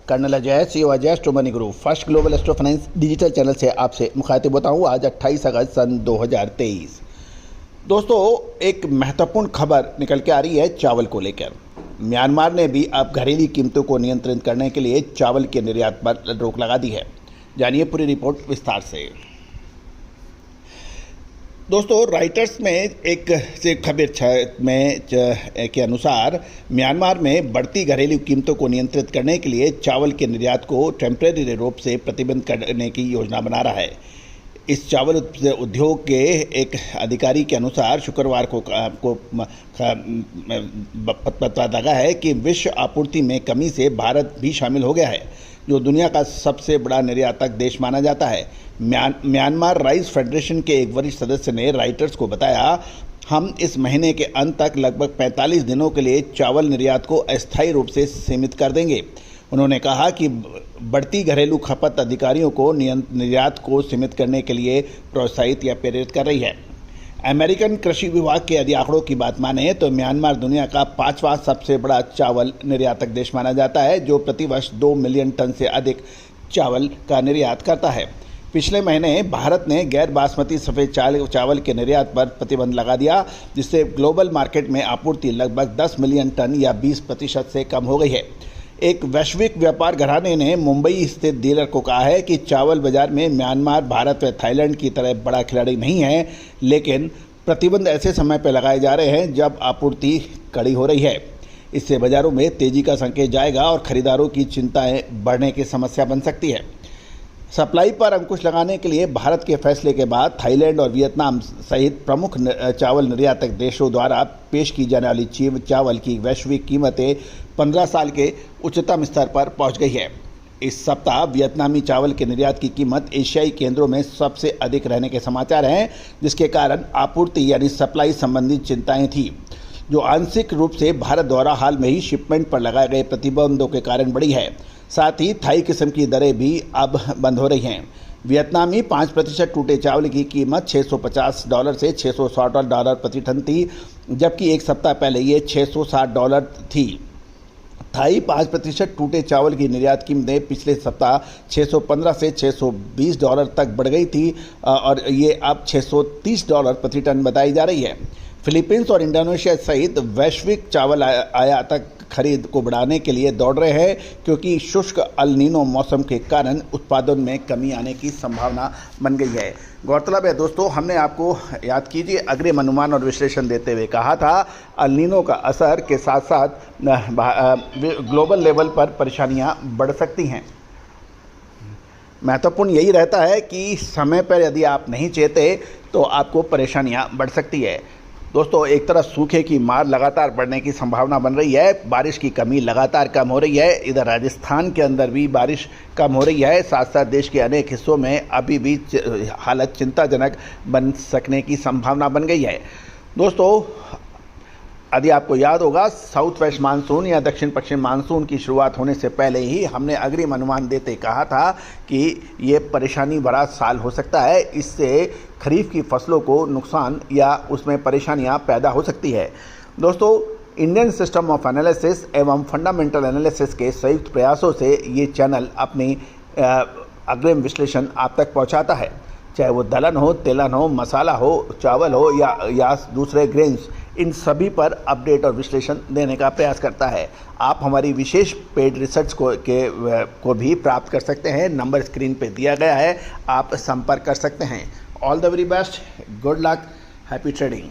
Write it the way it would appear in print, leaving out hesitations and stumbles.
Colonel Ajay CEO Ajay Astro Money group first global Astro Finance digital channel से आपसे मुखातिब होता हूँ। आज 28 अगस्त सन 2023। दोस्तों, एक महत्वपूर्ण खबर निकल के आ रही है चावल को लेकर। म्यांमार ने भी अब घरेलू कीमतों को नियंत्रित करने के लिए चावल के निर्यात पर रोक लगा दी है। जानिए पूरी रिपोर्ट विस्तार से। दोस्तों, राइटर्स में एक से खबर में के अनुसार म्यांमार में बढ़ती घरेलू कीमतों को नियंत्रित करने के लिए चावल के निर्यात को टेम्परेरी रूप से प्रतिबंध करने की योजना बना रहा है। इस चावल उद्योग के एक अधिकारी के अनुसार शुक्रवार को पता लगा है कि विश्व आपूर्ति में कमी से भारत भी शामिल हो गया है, जो दुनिया का सबसे बड़ा निर्यातक देश माना जाता है। म्यांमार राइस फेडरेशन के एक वरिष्ठ सदस्य ने राइटर्स को बताया, हम इस महीने के अंत तक लगभग 45 दिनों के लिए चावल निर्यात को अस्थायी रूप से सीमित कर देंगे। उन्होंने कहा कि बढ़ती घरेलू खपत अधिकारियों को निर्यात को सीमित करने के लिए प्रोत्साहित या प्रेरित कर रही है। अमेरिकन कृषि विभाग के यदि आंकड़ों की बात माने तो म्यांमार दुनिया का 5वां सबसे बड़ा चावल निर्यातक देश माना जाता है, जो प्रतिवर्ष 2 मिलियन टन से अधिक चावल का निर्यात करता है। पिछले महीने भारत ने गैर बासमती सफ़ेद चावल के निर्यात पर प्रतिबंध लगा दिया, जिससे ग्लोबल मार्केट में आपूर्ति लगभग 10 मिलियन टन या 20% से कम हो गई है। एक वैश्विक व्यापार घराने ने मुंबई स्थित डीलर को कहा है कि चावल बाजार में म्यांमार भारत व थाईलैंड की तरह बड़ा खिलाड़ी नहीं है, लेकिन प्रतिबंध ऐसे समय पर लगाए जा रहे हैं जब आपूर्ति कड़ी हो रही है। इससे बाजारों में तेजी का संकेत जाएगा और खरीदारों की चिंताएं बढ़ने की समस्या बन सकती है। सप्लाई पर अंकुश लगाने के लिए भारत के फैसले के बाद थाईलैंड और वियतनाम सहित प्रमुख चावल निर्यातक देशों द्वारा पेश की जाने वाली चावल की वैश्विक कीमतें 15 साल के उच्चतम स्तर पर पहुंच गई है। इस सप्ताह वियतनामी चावल के निर्यात की कीमत एशियाई केंद्रों में सबसे अधिक रहने के समाचार हैं, जिसके कारण आपूर्ति यानी सप्लाई संबंधित चिंताएं थी, जो आंशिक रूप से भारत द्वारा हाल में ही शिपमेंट पर लगाए गए प्रतिबंधों के कारण बढ़ी है। साथ ही थाई किस्म की दरें भी अब बंद हो रही हैं। वियतनामी 5% टूटे चावल की कीमत $650 से $660 प्रति टन थी, जबकि एक सप्ताह पहले ये $660 थी। थाई 5% टूटे चावल की निर्यात कीमतें पिछले सप्ताह $615 से $620 तक बढ़ गई थी और ये अब $630 प्रति टन बताई जा रही है। फिलीपींस और इंडोनेशिया सहित वैश्विक चावल आयातक खरीद को बढ़ाने के लिए दौड़ रहे हैं, क्योंकि शुष्क अल नीनो मौसम के कारण उत्पादन में कमी आने की संभावना बन गई है। गौरतलब है दोस्तों, हमने आपको याद कीजिए अग्रिम अनुमान और विश्लेषण देते हुए कहा था अल नीनो का असर के साथ साथ ग्लोबल लेवल पर परेशानियां बढ़ सकती हैं। महत्वपूर्ण यही रहता है कि समय पर यदि आप नहीं चेते तो आपको परेशानियां बढ़ सकती है। दोस्तों, एक तरफ सूखे की मार लगातार बढ़ने की संभावना बन रही है, बारिश की कमी लगातार कम हो रही है। इधर राजस्थान के अंदर भी बारिश कम हो रही है, साथ साथ देश के अनेक हिस्सों में अभी भी हालत चिंताजनक बन सकने की संभावना बन गई है। दोस्तों, यदि आपको याद होगा, साउथ वेस्ट मानसून या दक्षिण पश्चिम मानसून की शुरुआत होने से पहले ही हमने अग्रिम अनुमान देते कहा था कि ये परेशानी भरा साल हो सकता है। इससे खरीफ की फसलों को नुकसान या उसमें परेशानियां पैदा हो सकती है। दोस्तों, इंडियन सिस्टम ऑफ एनालिसिस एवं फंडामेंटल एनालिसिस के संयुक्त प्रयासों से ये चैनल अपनी अग्रिम विश्लेषण आप तक पहुंचाता है, चाहे वो दलहन हो, तिलहन हो, मसाला हो, चावल हो या दूसरे ग्रेन्स, इन सभी पर अपडेट और विश्लेषण देने का प्रयास करता है। आप हमारी विशेष पेड रिसर्च को भी प्राप्त कर सकते हैं। नंबर स्क्रीन पे दिया गया है, आप संपर्क कर सकते हैं। All the very best, good luck, happy trading.